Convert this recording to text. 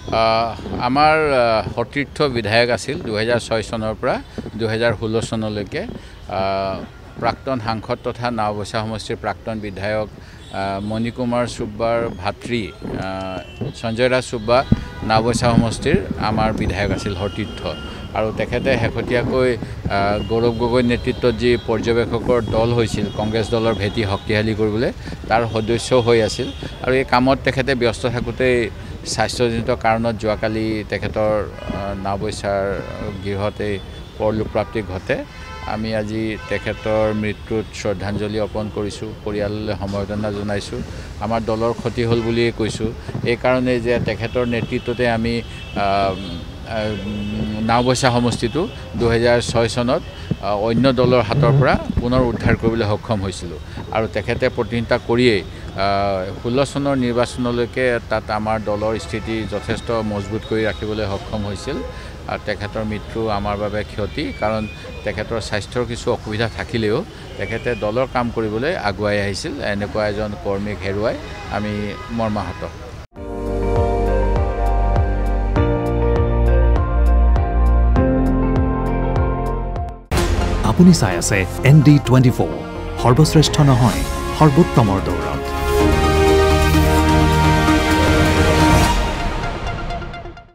আমাৰ সতীৰ্থ বিধায়ক আছিল 2006 চনৰ পৰা 2016 চনলৈকে প্ৰাক্তন সাংসদ তথা নাওবৈচা সমষ্টিৰ প্ৰাক্তন বিধায়ক মণিকুমাৰ সুব্বাৰ ভাতৃ সঞ্জয় ৰাজ সুব্বা নাওবৈচা সমষ্টিৰ আমাৰ বিধায়ক আছিল সতীৰ্থ আৰু তেখেতে শেহতীয়াকৈ গৌৰৱ গগৈ নেতৃত্বত যি পৰ্যবেক্ষকৰ দল হৈছিল কংগ্ৰেছ দলৰ ভেটি শক্তিশালী কৰিবলৈ তাৰ সদস্য হৈ আছিল আৰু এই কামত তেখেতে ব্যস্ত থাকোঁতে স্বাস্থ্যজনিত কাৰণত যোৱাকালি তেখেতৰ নাওবৈচাৰ গৃহতে পৰলোকপ্ৰাপ্তি ঘটে আমি আজি তেখেতৰ মৃত্যুত শ্ৰদ্ধাঞ্জলি অৰ্পণ কৰিছোঁ পৰিয়াললৈ সমবেদনা জনাইছোঁ আমাৰ দলৰ ক্ষতি হ'ল বুলিয়ে কৈছোঁ এই কাৰণে যে তেখেতৰ নেতৃত্বতে আমি নাওবৈচা সমষ্টিটো 2006 চনত অন্য দলৰ হাতৰ পৰা পুনৰ উদ্ধাৰ কৰিবলৈ সক্ষম হৈছিলোঁ আৰু তেখেতে প্ৰতিনিধিত্ব কৰিয়েই 16 চনৰ নিৰ্বাচনলৈকে তাত আমাৰ দলৰ স্থিতি যথেষ্ট মজবুত কৰি ৰাখিবলৈ সক্ষম হৈছিল আৰু তেখেতৰ মৃত্যু আমাৰ বাবে ক্ষতি কাৰণ তেখেতৰ স্বাস্থ্যৰ কিছু অসুবিধা থাকিলেও তেখেতে দলৰ কাম কৰিবলৈ আগুৱাই আহিছিল এনেকুৱা এজন কৰ্মীক হেৰুৱাই আমি মৰ্মাহত আপুনি চাই আছে ND24 সৰ্বশ্ৰেষ্ঠ নহয় সৰ্বোত্তমৰ দৌৰত